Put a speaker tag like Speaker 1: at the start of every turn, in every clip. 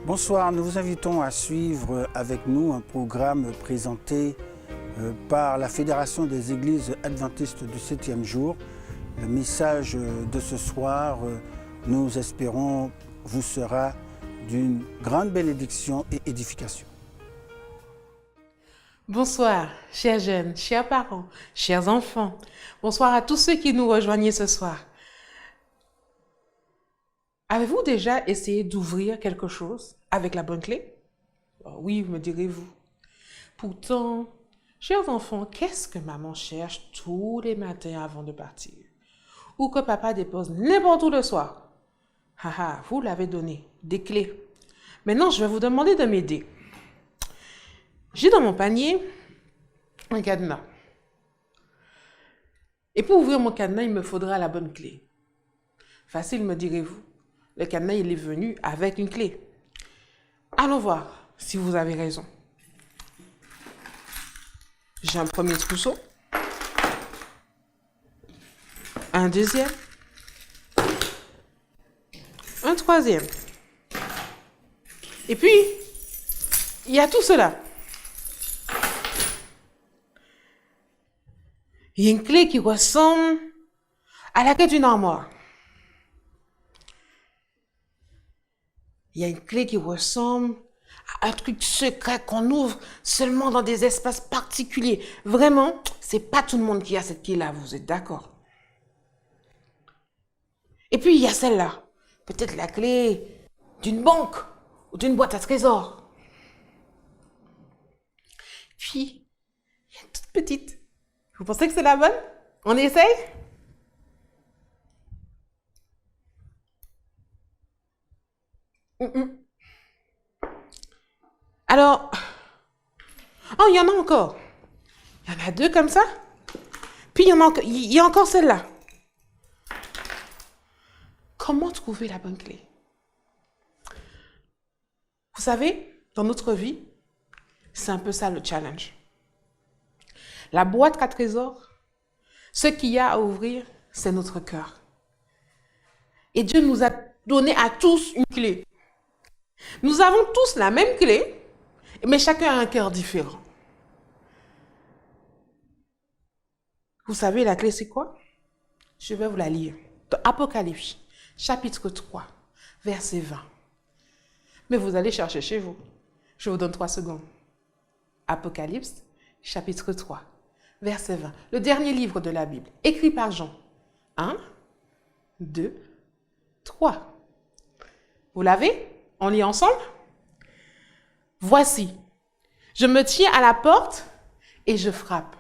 Speaker 1: Bonsoir, nous vous invitons à suivre avec nous un programme présenté par la Fédération des Églises Adventistes du 7e jour. Le message de ce soir, nous espérons, vous sera d'une grande bénédiction et édification.
Speaker 2: Bonsoir, chers jeunes, chers parents, chers enfants. Bonsoir à tous ceux qui nous rejoignent ce soir. Avez-vous déjà essayé d'ouvrir quelque chose avec la bonne clé? Oui, me direz-vous. Pourtant, chers enfants, qu'est-ce que maman cherche tous les matins avant de partir? Ou que papa dépose n'importe où le soir? Haha, vous l'avez donné, des clés. Maintenant, je vais vous demander de m'aider. J'ai dans mon panier un cadenas. Et pour ouvrir mon cadenas, il me faudra la bonne clé. Facile, me direz-vous. Le cadenas, il est venu avec une clé. Allons voir si vous avez raison. J'ai un premier trousseau. Un deuxième. Un troisième. Et puis, il y a tout cela. Il y a une clé qui ressemble à la clé d'une armoire. Il y a une clé qui ressemble à un truc secret qu'on ouvre seulement dans des espaces particuliers. Vraiment, c'est pas tout le monde qui a cette clé-là, vous êtes d'accord? Et puis, il y a celle-là. Peut-être la clé d'une banque ou d'une boîte à trésor. Puis, il y a une toute petite. Vous pensez que c'est la bonne? On essaye? Alors, oh, il y en a encore. Il y en a deux comme ça. Puis il y a encore celle-là. Comment trouver la bonne clé? Vous savez, dans notre vie, c'est un peu ça le challenge. La boîte à trésors, ce qu'il y a à ouvrir, c'est notre cœur. Et Dieu nous a donné à tous une clé. Nous avons tous la même clé, mais chacun a un cœur différent. Vous savez, la clé, c'est quoi? Je vais vous la lire. Dans Apocalypse, chapitre 3, verset 20. Mais vous allez chercher chez vous. Je vous donne 3 secondes. Apocalypse, chapitre 3, verset 20. Le dernier livre de la Bible, écrit par Jean. 1, 2, 3. Vous l'avez? On lit ensemble? Voici, je me tiens à la porte et je frappe.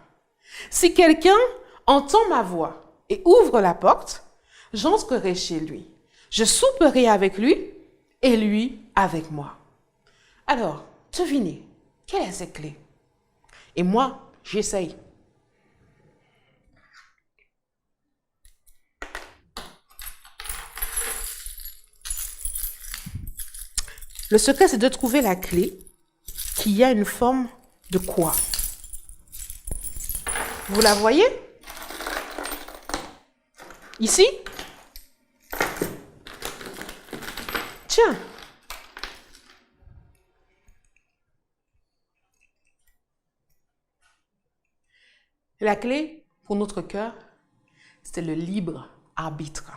Speaker 2: Si quelqu'un entend ma voix et ouvre la porte, j'entrerai chez lui. Je souperai avec lui et lui avec moi. Alors, devinez, quelle est cette clé? Et moi, j'essaye. Le secret, c'est de trouver la clé qui a une forme de quoi? Vous la voyez? Ici? Tiens. La clé pour notre cœur, c'est le libre arbitre.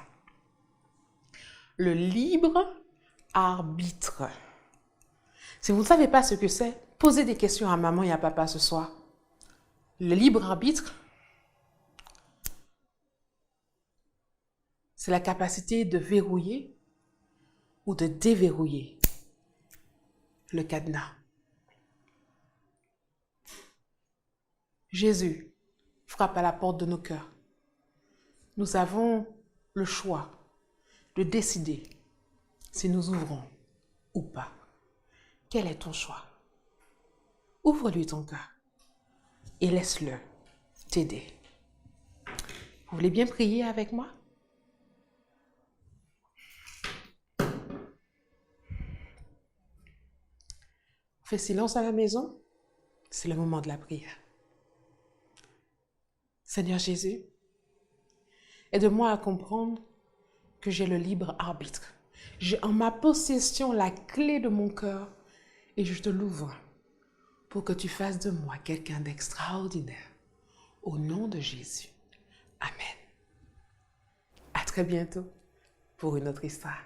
Speaker 2: Le libre arbitre. Si vous ne savez pas ce que c'est, posez des questions à maman et à papa ce soir. Le libre arbitre, c'est la capacité de verrouiller ou de déverrouiller le cadenas. Jésus frappe à la porte de nos cœurs. Nous avons le choix de décider si nous ouvrons ou pas. Quel est ton choix? Ouvre-lui ton cœur et laisse-le t'aider. Vous voulez bien prier avec moi? Fais silence à la maison, c'est le moment de la prière. Seigneur Jésus, aide-moi à comprendre que j'ai le libre arbitre. J'ai en ma possession la clé de mon cœur et je te l'ouvre pour que tu fasses de moi quelqu'un d'extraordinaire. Au nom de Jésus. Amen. À très bientôt pour une autre histoire.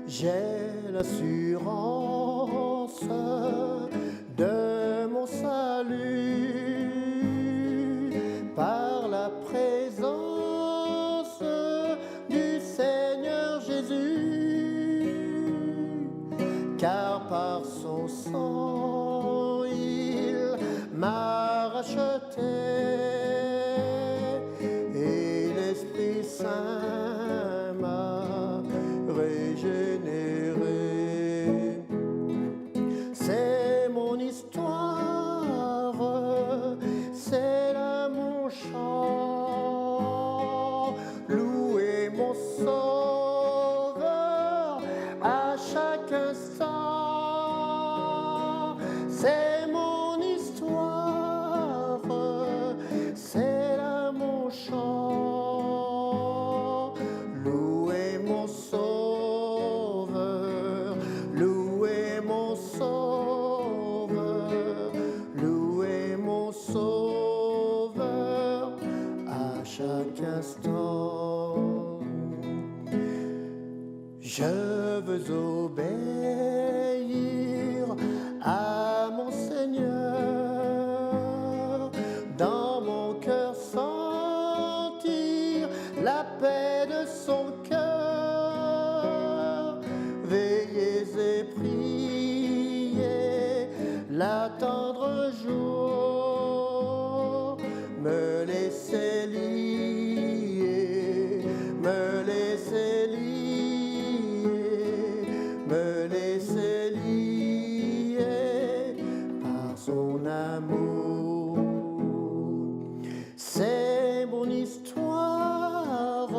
Speaker 3: J'ai l'assurance de mon salut par la présence du Seigneur Jésus, car par son sang il m'a racheté et l'Esprit Saint m'a régénéré. C'est mon histoire, c'est là mon chant. Louez mon Sauveur à chaque instant. C'est mon histoire, c'est là mon chant. Louez mon Sauveur, louez mon Sauveur, louez mon Sauveur à chaque instant. Je veux obéir à mon Seigneur, dans mon cœur sentir la paix de son cœur. Veillez et priez, l'attendre jour, me laisser lier, me laisser lier, me laisser lier par son amour. C'est mon histoire,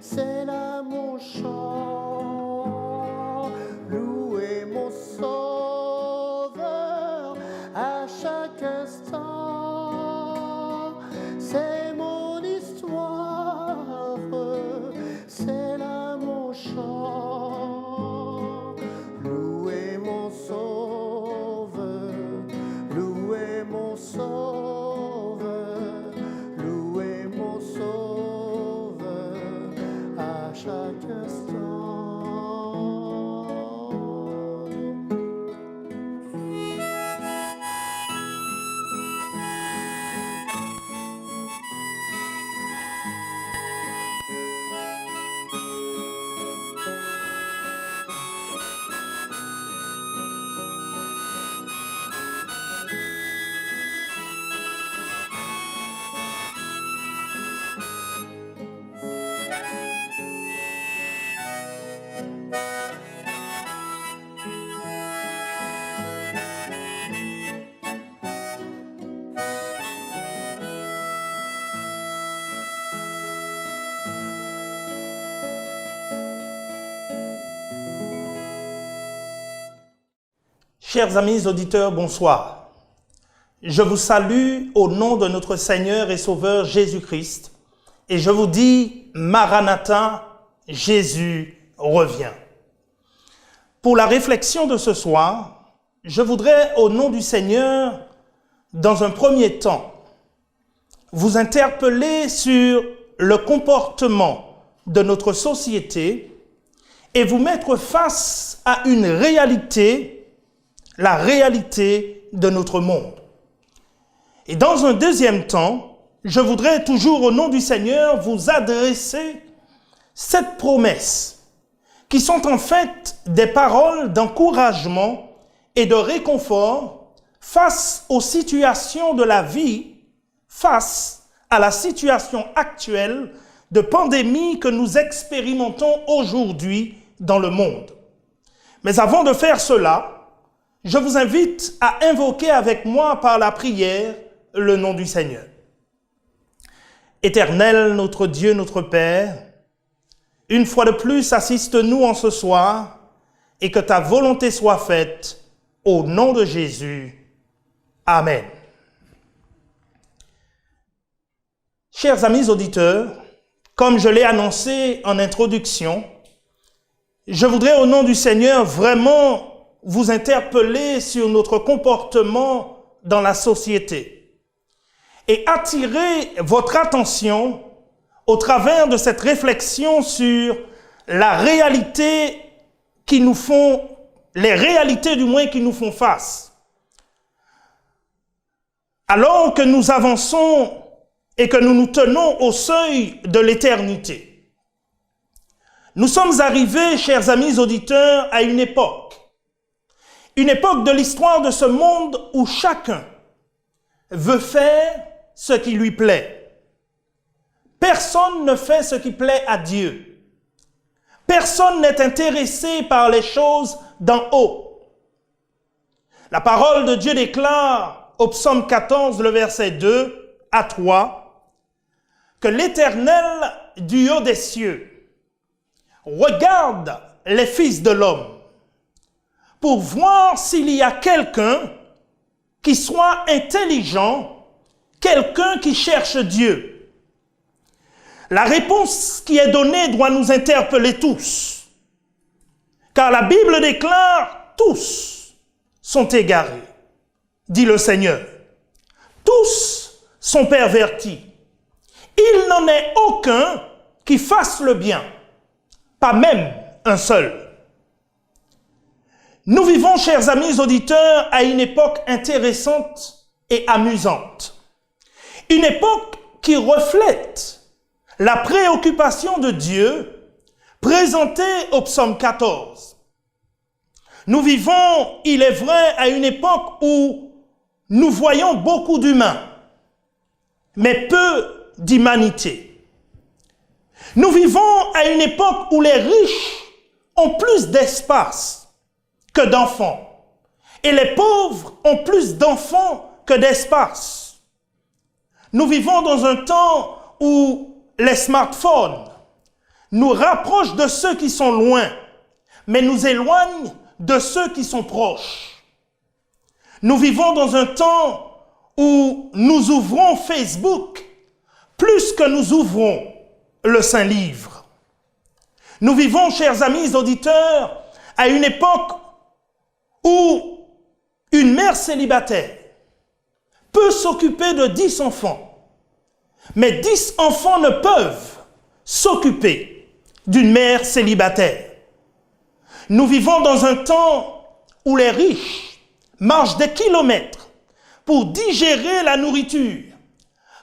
Speaker 3: c'est là mon chant. Louez mon Sauveur à chaque instant. C'est mon histoire, c'est là mon chant. Louez mon Sauveur, louez mon Sauveur, louez mon Sauveur à chaque instant.
Speaker 4: Chers amis auditeurs, bonsoir. Je vous salue au nom de notre Seigneur et Sauveur Jésus-Christ et je vous dis Maranatha, Jésus revient. Pour la réflexion de ce soir, je voudrais au nom du Seigneur, dans un premier temps, vous interpeller sur le comportement de notre société et vous mettre face à une réalité, la réalité de notre monde. Et dans un deuxième temps, je voudrais toujours au nom du Seigneur vous adresser cette promesse qui sont en fait des paroles d'encouragement et de réconfort face aux situations de la vie, face à la situation actuelle de pandémie que nous expérimentons aujourd'hui dans le monde. Mais avant de faire cela, je vous invite à invoquer avec moi par la prière le nom du Seigneur. Éternel, notre Dieu, notre Père, une fois de plus, assiste-nous en ce soir et que ta volonté soit faite au nom de Jésus. Amen. Chers amis auditeurs, comme je l'ai annoncé en introduction, je voudrais au nom du Seigneur vraiment vous interpeller sur notre comportement dans la société et attirer votre attention au travers de cette réflexion sur la réalité les réalités du moins qui nous font face. Alors que nous avançons et que nous nous tenons au seuil de l'éternité, nous sommes arrivés, chers amis auditeurs, à une époque de l'histoire de ce monde où chacun veut faire ce qui lui plaît. Personne ne fait ce qui plaît à Dieu. Personne n'est intéressé par les choses d'en haut. La parole de Dieu déclare au psaume 14, le verset 2 à 3, que l'Éternel du haut des cieux regarde les fils de l'homme pour voir s'il y a quelqu'un qui soit intelligent, quelqu'un qui cherche Dieu. La réponse qui est donnée doit nous interpeller tous, car la Bible déclare « tous sont égarés », dit le Seigneur. Tous sont pervertis. Il n'en est aucun qui fasse le bien, pas même un seul. Nous vivons, chers amis auditeurs, à une époque intéressante et amusante. Une époque qui reflète la préoccupation de Dieu présentée au psaume 14. Nous vivons, il est vrai, à une époque où nous voyons beaucoup d'humains, mais peu d'humanité. Nous vivons à une époque où les riches ont plus d'espace que d'enfants, et les pauvres ont plus d'enfants que d'espace. Nous vivons dans un temps où les smartphones nous rapprochent de ceux qui sont loin, mais nous éloignent de ceux qui sont proches. Nous vivons dans un temps où nous ouvrons Facebook plus que nous ouvrons le Saint-Livre. Nous vivons, chers amis auditeurs, à une époque où une mère célibataire peut s'occuper de 10 enfants, mais 10 enfants ne peuvent s'occuper d'une mère célibataire. Nous vivons dans un temps où les riches marchent des kilomètres pour digérer la nourriture,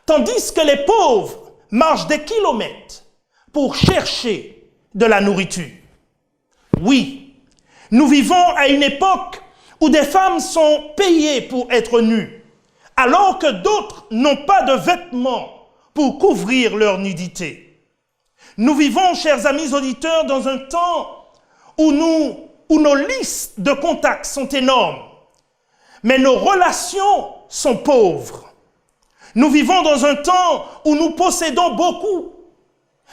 Speaker 4: tandis que les pauvres marchent des kilomètres pour chercher de la nourriture. Oui, nous vivons à une époque où des femmes sont payées pour être nues, alors que d'autres n'ont pas de vêtements pour couvrir leur nudité. Nous vivons, chers amis auditeurs, dans un temps où nos listes de contacts sont énormes, mais nos relations sont pauvres. Nous vivons dans un temps où nous possédons beaucoup,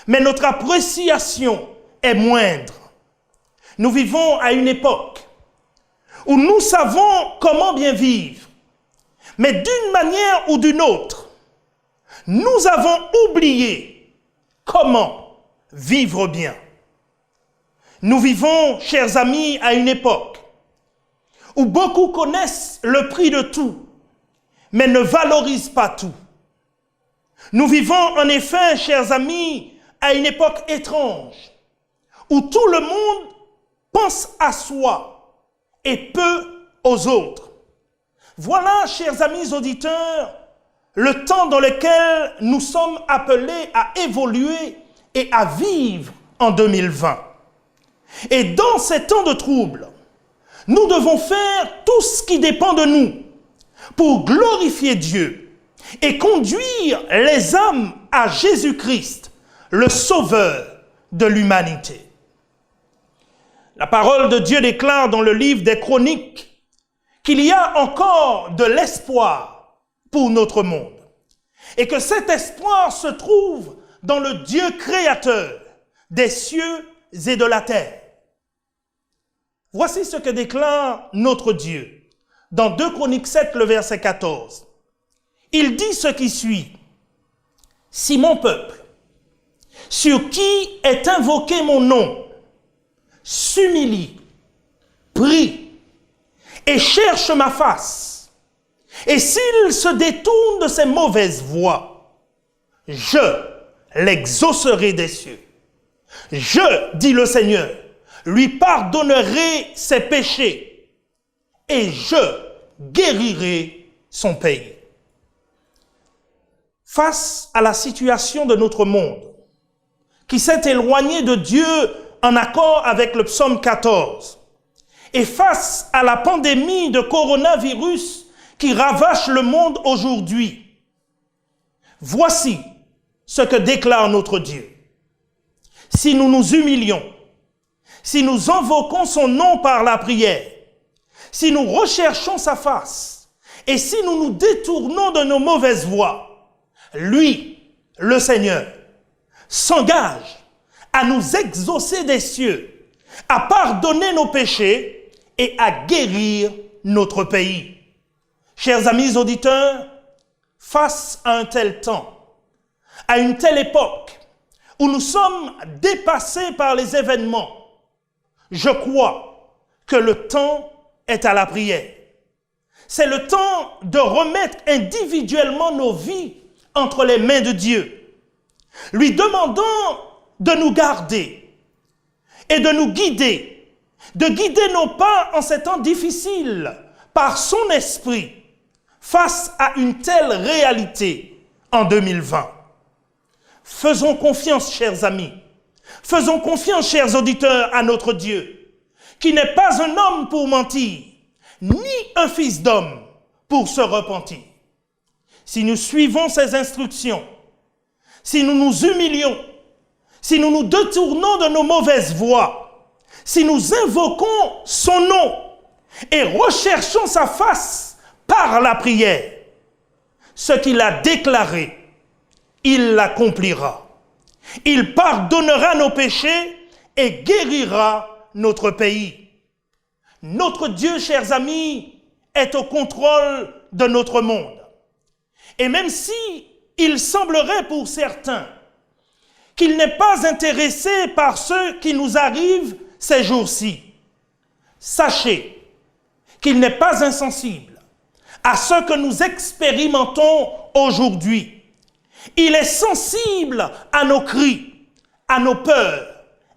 Speaker 4: mais notre appréciation est moindre. Nous vivons à une époque où nous savons comment bien vivre, mais d'une manière ou d'une autre, nous avons oublié comment vivre bien. Nous vivons, chers amis, à une époque où beaucoup connaissent le prix de tout, mais ne valorisent pas tout. Nous vivons en effet, chers amis, à une époque étrange, où tout le monde pense à soi et peu aux autres. Voilà, chers amis auditeurs, le temps dans lequel nous sommes appelés à évoluer et à vivre en 2020. Et dans ces temps de trouble, nous devons faire tout ce qui dépend de nous pour glorifier Dieu et conduire les âmes à Jésus-Christ, le Sauveur de l'humanité. La parole de Dieu déclare dans le livre des Chroniques qu'il y a encore de l'espoir pour notre monde et que cet espoir se trouve dans le Dieu créateur des cieux et de la terre. Voici ce que déclare notre Dieu dans 2 Chroniques 7, le verset 14. Il dit ce qui suit. « Si mon peuple, sur qui est invoqué mon nom, s'humilie, prie et cherche ma face, et s'il se détourne de ses mauvaises voies, je l'exaucerai des cieux. Je, dit le Seigneur, lui pardonnerai ses péchés et je guérirai son pays. » Face à la situation de notre monde, qui s'est éloigné de Dieu en accord avec le psaume 14, et face à la pandémie de coronavirus qui ravage le monde aujourd'hui, voici ce que déclare notre Dieu. Si nous nous humilions, si nous invoquons son nom par la prière, si nous recherchons sa face, et si nous nous détournons de nos mauvaises voies, lui, le Seigneur, s'engage à nous exaucer des cieux, à pardonner nos péchés et à guérir notre pays. Chers amis auditeurs, face à un tel temps, à une telle époque où nous sommes dépassés par les événements, je crois que le temps est à la prière. C'est le temps de remettre individuellement nos vies entre les mains de Dieu, lui demandant de nous garder et de nous guider, de guider nos pas en ces temps difficiles par son esprit face à une telle réalité en 2020. Faisons confiance, chers amis, faisons confiance, chers auditeurs, à notre Dieu, qui n'est pas un homme pour mentir, ni un fils d'homme pour se repentir. Si nous suivons ses instructions, si nous nous humilions, si nous nous détournons de nos mauvaises voies, si nous invoquons son nom et recherchons sa face par la prière, ce qu'il a déclaré, il l'accomplira. Il pardonnera nos péchés et guérira notre pays. Notre Dieu, chers amis, est au contrôle de notre monde. Et même si il semblerait pour certains qu'il n'est pas intéressé par ce qui nous arrive ces jours-ci, sachez qu'il n'est pas insensible à ce que nous expérimentons aujourd'hui. Il est sensible à nos cris, à nos peurs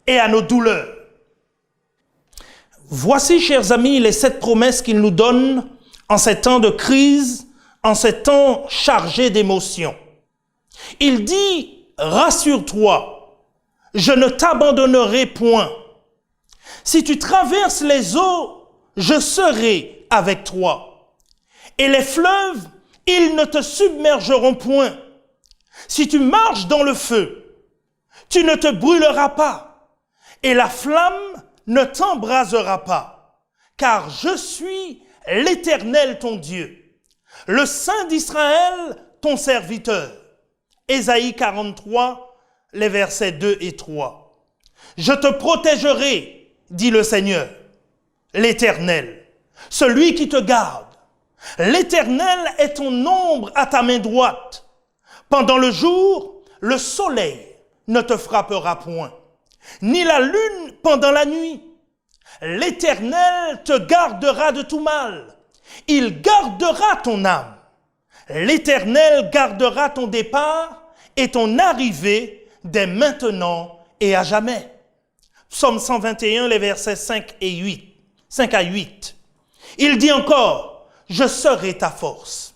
Speaker 4: et à nos douleurs. Voici, chers amis, les 7 promesses qu'il nous donne en ces temps de crise, en ces temps chargés d'émotions. Il dit, rassure-toi, je ne t'abandonnerai point. Si tu traverses les eaux, je serai avec toi. Et les fleuves, ils ne te submergeront point. Si tu marches dans le feu, tu ne te brûleras pas, et la flamme ne t'embrasera pas, car je suis l'Éternel ton Dieu, le Saint d'Israël ton serviteur. Ésaïe 43, les versets 2 et 3. Je te protégerai, dit le Seigneur, l'Éternel, celui qui te garde. L'Éternel est ton ombre à ta main droite. Pendant le jour, le soleil ne te frappera point, ni la lune pendant la nuit. L'Éternel te gardera de tout mal. Il gardera ton âme. L'Éternel gardera ton départ et ton arrivée dès maintenant et à jamais. Psaume 121, les versets 5 à 8. Il dit encore, je serai ta force.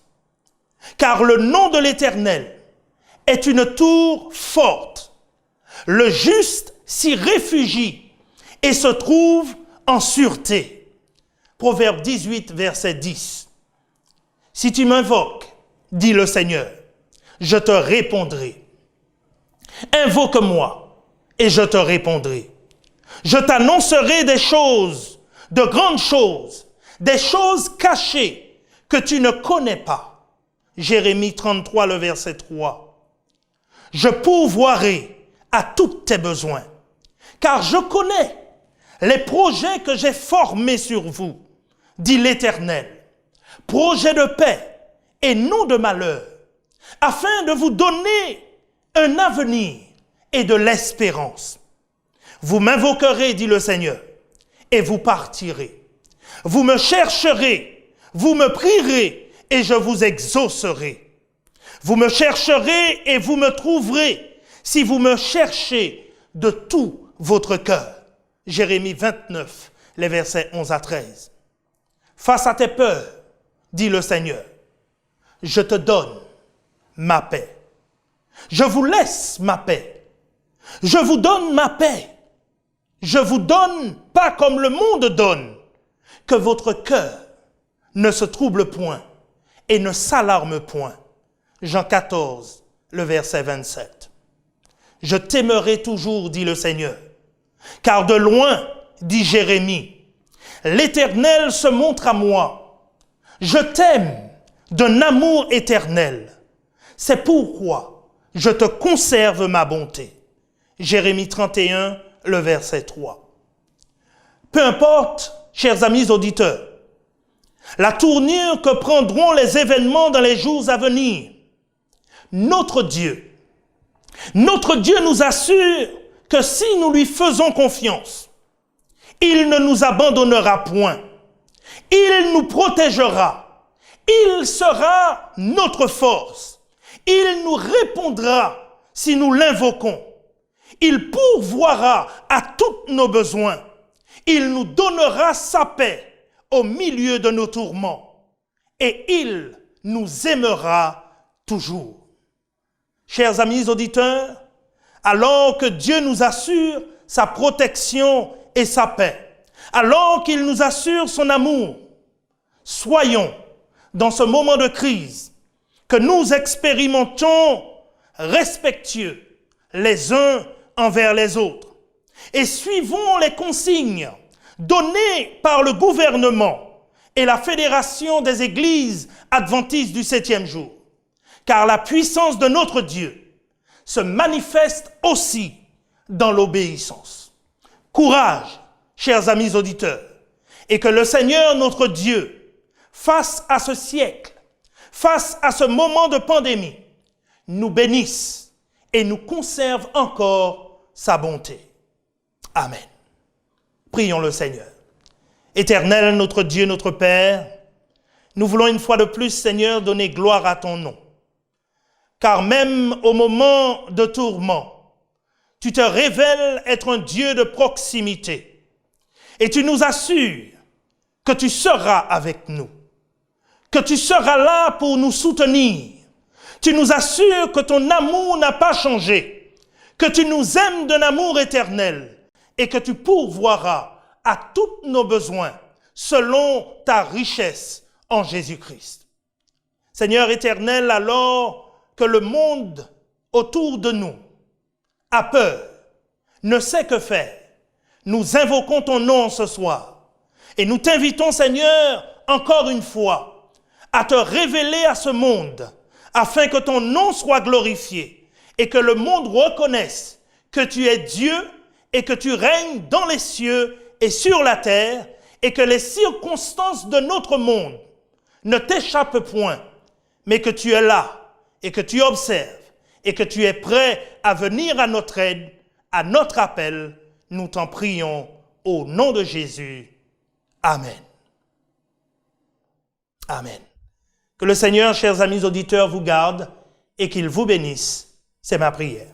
Speaker 4: Car le nom de l'Éternel est une tour forte. Le juste s'y réfugie et se trouve en sûreté. Proverbe 18, verset 10. Si tu m'invoques, dit le Seigneur, je te répondrai. Invoque-moi et je te répondrai. Je t'annoncerai des choses, de grandes choses, des choses cachées que tu ne connais pas. Jérémie 33, le verset 3. Je pourvoirai à tous tes besoins, car je connais les projets que j'ai formés sur vous, dit l'Éternel. Projets de paix et non de malheur, afin de vous donner un avenir et de l'espérance. Vous m'invoquerez, dit le Seigneur, et vous partirez. Vous me chercherez, vous me prierez, et je vous exaucerai. Vous me chercherez et vous me trouverez, si vous me cherchez de tout votre cœur. Jérémie 29, les versets 11 à 13. Face à tes peurs, dit le Seigneur, je te donne ma paix. Je vous laisse ma paix. Je vous donne ma paix. Je vous donne pas comme le monde donne, que votre cœur ne se trouble point et ne s'alarme point. Jean 14, le verset 27. Je t'aimerai toujours, dit le Seigneur, car de loin, dit Jérémie, l'Éternel se montre à moi. Je t'aime d'un amour éternel. C'est pourquoi je te conserve ma bonté. Jérémie 31, le verset 3. Peu importe, chers amis auditeurs, la tournure que prendront les événements dans les jours à venir, notre Dieu nous assure que si nous lui faisons confiance, il ne nous abandonnera point. Il nous protégera. Il sera notre force. Il nous répondra si nous l'invoquons. Il pourvoira à tous nos besoins. Il nous donnera sa paix au milieu de nos tourments. Et il nous aimera toujours. Chers amis auditeurs, alors que Dieu nous assure sa protection et sa paix, alors qu'il nous assure son amour, soyons dans ce moment de crise que nous expérimentons respectueux les uns envers les autres et suivons les consignes données par le gouvernement et la Fédération des Églises adventistes du 7e jour. Car la puissance de notre Dieu se manifeste aussi dans l'obéissance. Courage, chers amis auditeurs, et que le Seigneur notre Dieu, face à ce siècle, face à ce moment de pandémie, nous bénisse et nous conserve encore sa bonté. Amen. Prions le Seigneur. Éternel, notre Dieu, notre Père, nous voulons une fois de plus, Seigneur, donner gloire à ton nom. Car même au moment de tourment, tu te révèles être un Dieu de proximité. Et tu nous assures que tu seras avec nous, que tu seras là pour nous soutenir. Tu nous assures que ton amour n'a pas changé, que tu nous aimes d'un amour éternel et que tu pourvoiras à tous nos besoins selon ta richesse en Jésus-Christ. Seigneur éternel, alors que le monde autour de nous a peur, ne sait que faire, nous invoquons ton nom ce soir et nous t'invitons, Seigneur, encore une fois, à te révéler à ce monde afin que ton nom soit glorifié et que le monde reconnaisse que tu es Dieu et que tu règnes dans les cieux et sur la terre et que les circonstances de notre monde ne t'échappent point, mais que tu es là et que tu observes et que tu es prêt à venir à notre aide, à notre appel. Nous t'en prions au nom de Jésus. Amen. Amen. Que le Seigneur, chers amis auditeurs, vous garde et qu'il vous bénisse. C'est ma prière.